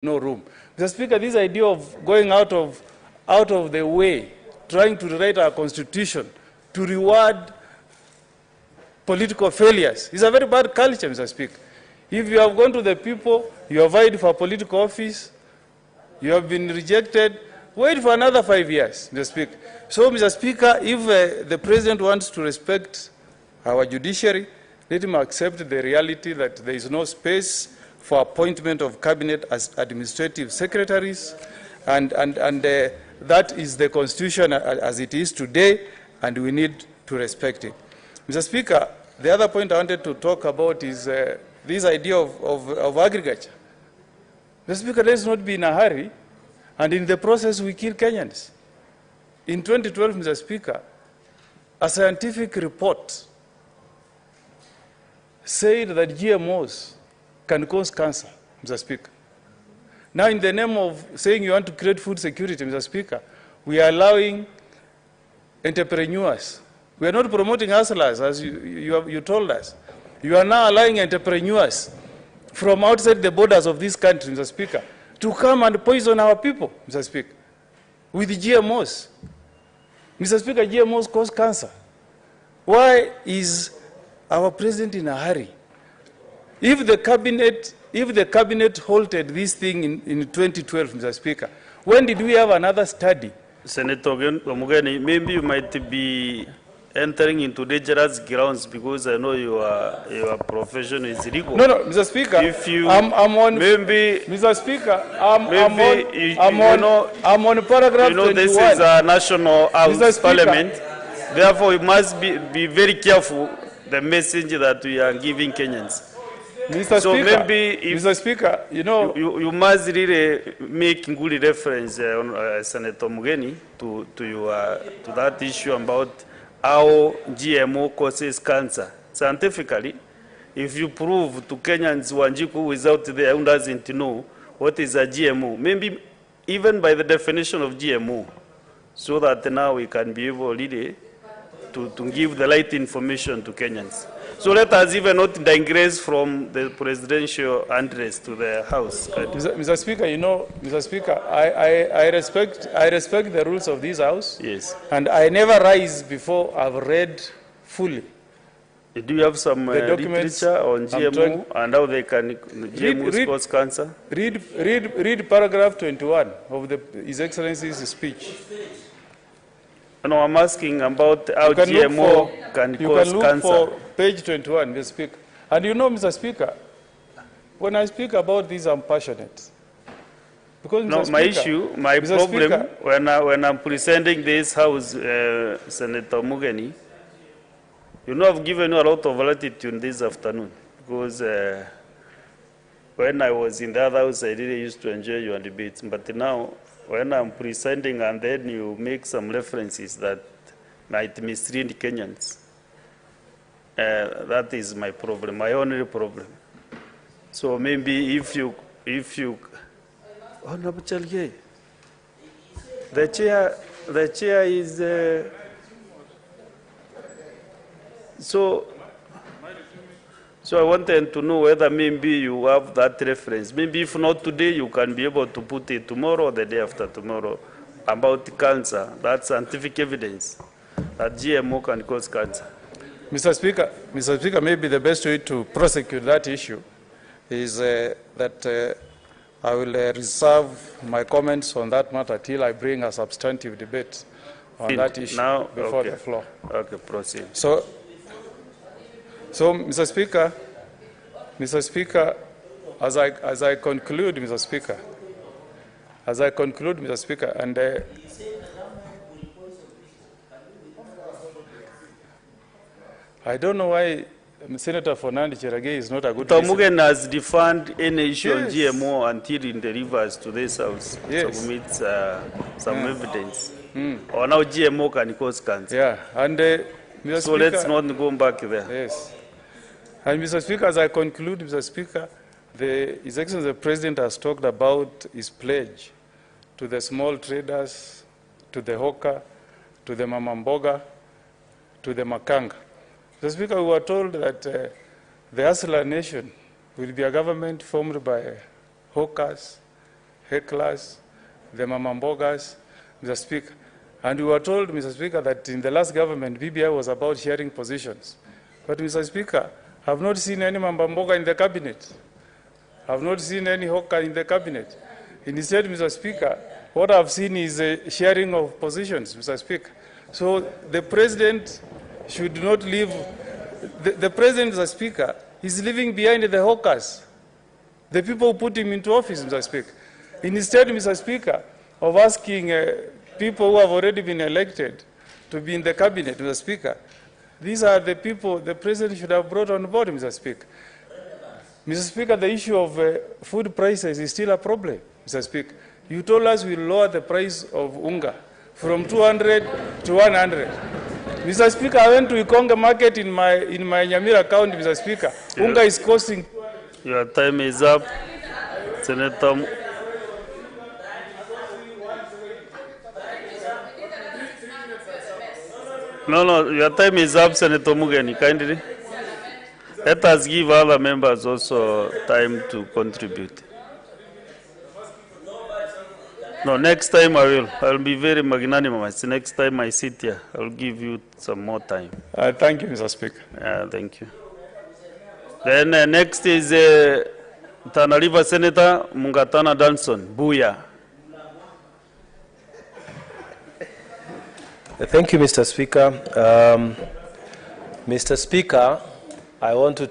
no room. Mr. Speaker, this idea of going out of the way, trying to rewrite our constitution to reward political failures is a very bad culture, Mr. Speaker. If you have gone to the people, you have vied for political office, you have been rejected, wait for another 5 years, Mr. Speaker. So, Mr. Speaker, if the President wants to respect our judiciary, let him accept the reality that there is no space for appointment of cabinet as administrative secretaries, and that is the constitution as it is today, and we need to respect it. Mr. Speaker, the other point I wanted to talk about is this idea of agriculture. Mr. Speaker, let's not be in a hurry, and in the process we kill Kenyans. In 2012, Mr. Speaker, a scientific report said that GMOs can cause cancer, Mr. Speaker. Now, in the name of saying you want to create food security, Mr. Speaker, we are allowing entrepreneurs. We are not promoting hustlers, as you told us. You are now allowing entrepreneurs from outside the borders of this country, Mr. Speaker, to come and poison our people, Mr. Speaker, with GMOs. Mr. Speaker, GMOs cause cancer. Why is our president in a hurry? If the cabinet halted this thing in 2012, Mr. Speaker, when did we have another study? Senator Omugeni, maybe you might be entering into dangerous grounds because I know your profession is legal. No, Mr. Speaker. If you, I'm on. Maybe, Mr. Speaker, I'm on paragraph 21. You know, this is a national house parliament. Therefore, we must be very careful the message that we are giving Kenyans. Mr. So Speaker, maybe if Mr. Speaker, you know, you must really make good reference on Senator Mugeni to that issue about how GMO causes cancer. Scientifically, if you prove to Kenyans Wanjiku without there who doesn't know what is a GMO, maybe even by the definition of GMO, so that now we can be able really to give the right information to Kenyans. So let us even not digress from the presidential address to the House. Mr. Speaker, you know, Mr. Speaker, I respect the rules of this House. Yes. And I never rise before I've read fully. Do you have some literature on GMO and how they can GMOs cause cancer? Read paragraph 21 of His Excellency's speech. No, I'm asking about how GMO can cause cancer. You can look for page 21, Mr. Speaker. And you know, Mr. Speaker, when I speak about this, I'm passionate. Because, no, Mr. my problem, when I'm presenting this House, Senator Mugeni, you know, I've given you a lot of latitude this afternoon. Because when I was in the other House, I really used to enjoy your debates. But now, when I'm presenting and then you make some references that might mislead Kenyans, that is my problem, my only problem. So maybe if you, Honorable Chalgay, the chair is, so I wanted to know whether maybe you have that reference. Maybe if not today, you can be able to put it tomorrow or the day after tomorrow about cancer. That's scientific evidence that GMO can cause cancer. Mr. Speaker, maybe the best way to prosecute that issue is that I will reserve my comments on that matter till I bring a substantive debate on that issue now, before the floor. Okay, proceed. So, Mr. Speaker, as I conclude, Mr. Speaker, and I don't know why Senator Fernand Cheragay is not a good listener. Mugen has defined any issue on GMO until it delivers to this House. Yes. Submits some evidence. Or now GMO can cause cancer. Yeah, and Mr. So Speaker, let's not go back there. Yes. And Mr. Speaker, as I conclude, Mr. Speaker, His Excellency the President has talked about his pledge to the small traders, to the hawker, to the mamamboga, to the makanga. Mr. Speaker, we were told that the Hustler Nation will be a government formed by hawkers, hecklers, the mamambogas, Mr. Speaker. And we were told, Mr. Speaker, that in the last government, BBI was about sharing positions. But, Mr. Speaker, I have not seen any mamamboga in the cabinet. I have not seen any hawker in the cabinet. Instead, Mr. Speaker, what I have seen is a sharing of positions, Mr. Speaker. So the president should not leave. The president, Mr. Speaker, is leaving behind the hawkers, the people who put him into office, Mr. Speaker. Instead, Mr. Speaker, of asking people who have already been elected to be in the cabinet, Mr. Speaker, these are the people the president should have brought on board, Mr. Speaker. Mr. Speaker, the issue of food prices is still a problem, Mr. Speaker. You told us we'll lower the price of unga from 200 to 100. Mr. Speaker, I went to Ikonga market in my Nyamira County, Mr. Speaker. Yeah. Unga is costing... Your time is up. Senator... No, your time is up, Senator Mugeni, kindly. Let us give other members also time to contribute. No, next time I'll be very magnanimous. Next time I sit here, I'll give you some more time. Thank you, Mr. Speaker. Thank you. Then next is Tana River Senator Mungatana Danson, Buya. Thank you, Mr. Speaker. Mr. Speaker, I want to